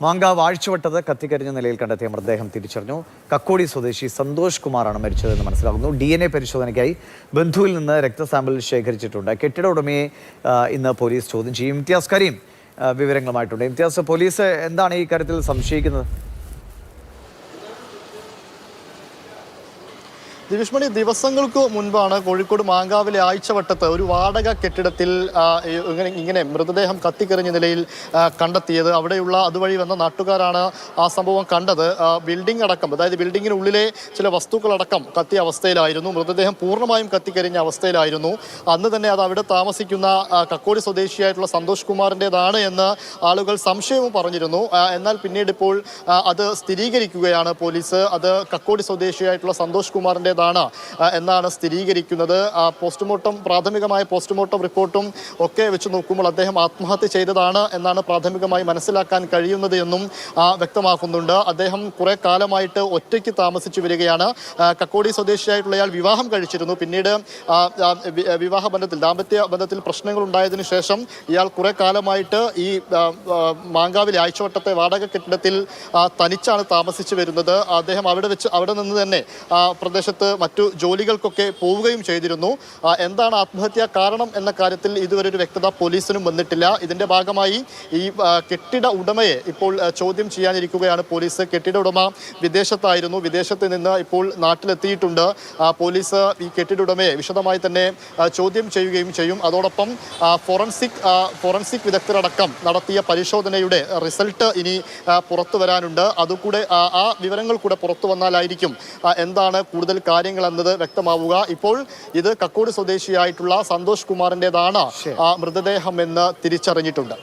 മാങ്കാവ് ആഴ്ചവട്ടത്ത് കത്തിക്കരിഞ്ഞ നിലയിൽ കണ്ടെത്തിയ മൃതദേഹം തിരിച്ചറിഞ്ഞു. കക്കോടി സ്വദേശി സന്തോഷ് കുമാറാണ് മരിച്ചതെന്ന് മനസ്സിലാകുന്നു. DNA പരിശോധനയ്ക്കായി ബന്ധുവിൽ നിന്ന് രക്തസാമ്പിൾ ശേഖരിച്ചിട്ടുണ്ട്. കെട്ടിട ഉടമയെ ഇന്ന് പോലീസ് ചോദ്യം ചെയ്യും. ഇംതിയാസ് കരീം വിവരങ്ങളുമായിട്ടുണ്ട്. ഇംതിയാസ്, പോലീസ് എന്താണ് ഈ കാര്യത്തിൽ സംശയിക്കുന്നത്? ദിവിഷ്മണി, ദിവസങ്ങൾക്ക് മുൻപാണ് കോഴിക്കോട് മാങ്കാവിലെ ആഴ്ചവട്ടത്ത് ഒരു വാടക കെട്ടിടത്തിൽ ഇങ്ങനെ മൃതദേഹം കത്തിക്കെറിഞ്ഞ നിലയിൽ കണ്ടെത്തിയത്. അവിടെയുള്ള അതുവഴി വന്ന നാട്ടുകാരാണ് ആ സംഭവം കണ്ടത്. ബിൽഡിംഗ് അടക്കം, അതായത് ബിൽഡിങ്ങിനുള്ളിലെ ചില വസ്തുക്കളടക്കം കത്തിയ അവസ്ഥയിലായിരുന്നു. മൃതദേഹം പൂർണ്ണമായും കത്തിക്കരിഞ്ഞ അവസ്ഥയിലായിരുന്നു. അന്ന് തന്നെ അത് അവിടെ താമസിക്കുന്ന കക്കോടി സ്വദേശിയായിട്ടുള്ള സന്തോഷ് കുമാറിൻ്റെതാണ് എന്ന് ആളുകൾ സംശയവും പറഞ്ഞിരുന്നു. എന്നാൽ പിന്നീട് ഇപ്പോൾ അത് സ്ഥിരീകരിക്കുകയാണ് പോലീസ്. അത് കക്കോടി സ്വദേശിയായിട്ടുള്ള സന്തോഷ് കുമാറിൻ്റെ എന്നാണ് സ്ഥിരീകരിക്കുന്നത്. പ്രാഥമികമായ പോസ്റ്റ്മോർട്ടം റിപ്പോർട്ടും ഒക്കെ വെച്ച് നോക്കുമ്പോൾ അദ്ദേഹം ആത്മഹത്യ ചെയ്തതാണ് എന്നാണ് പ്രാഥമികമായി മനസ്സിലാക്കാൻ കഴിയുന്നത് എന്നും വ്യക്തമാക്കുന്നുണ്ട്. അദ്ദേഹം കുറെ കാലമായിട്ട് ഒറ്റയ്ക്ക് താമസിച്ചു വരികയാണ്. കക്കോടി സ്വദേശിയായിട്ടുള്ള ഇയാൾ വിവാഹം കഴിച്ചിരുന്നു. പിന്നീട് ദാമ്പത്യ ബന്ധത്തിൽ പ്രശ്നങ്ങൾ ഉണ്ടായതിനു ശേഷം ഇയാൾ കുറെ കാലമായിട്ട് ഈ മാങ്കാവിലെ ആഴ്ചവട്ടത്തെ വാടക കെട്ടിടത്തിൽ തനിച്ചാണ് താമസിച്ചു വരുന്നത്. അദ്ദേഹം അവിടെ നിന്ന് തന്നെ പ്രദേശത്ത് മറ്റു ജോലികൾക്കൊക്കെ പോവുകയും ചെയ്തിരുന്നു. എന്താണ് ആത്മഹത്യാ കാരണം എന്ന കാര്യത്തിൽ ഇതുവരെ ഒരു വ്യക്തത പോലീസിനും വന്നിട്ടില്ല. ഇതിന്റെ ഭാഗമായി ഈ കെട്ടിട ഉടമയെ ഇപ്പോൾ ചോദ്യം ചെയ്യാനിരിക്കുകയാണ് പോലീസ്. കെട്ടിട ഉടമ വിദേശത്തായിരുന്നു. വിദേശത്ത് നിന്ന് ഇപ്പോൾ നാട്ടിലെത്തിയിട്ടുണ്ട്. പോലീസ് ഈ കെട്ടിട ഉടമയെ വിശദമായി തന്നെ ചോദ്യം ചെയ്യുകയും ചെയ്യും. അതോടൊപ്പം ഫോറൻസിക് വിദഗ്ധരടക്കം നടത്തിയ പരിശോധനയുടെ റിസൾട്ട് ഇനി പുറത്തു വരാനുണ്ട്. അതുകൂടെ ആ വിവരങ്ങൾ കൂടെ പുറത്തു വന്നാലായിരിക്കും എന്താണ് കൂടുതൽ കാര്യങ്ങൾ എന്നത് വ്യക്തമാവുക. ഇപ്പോൾ ഇത് കക്കോടി സ്വദേശിയായിട്ടുള്ള സന്തോഷ് കുമാറിൻ്റെതാണ് മൃതദേഹം എന്ന് തിരിച്ചറിഞ്ഞിട്ടുണ്ട്.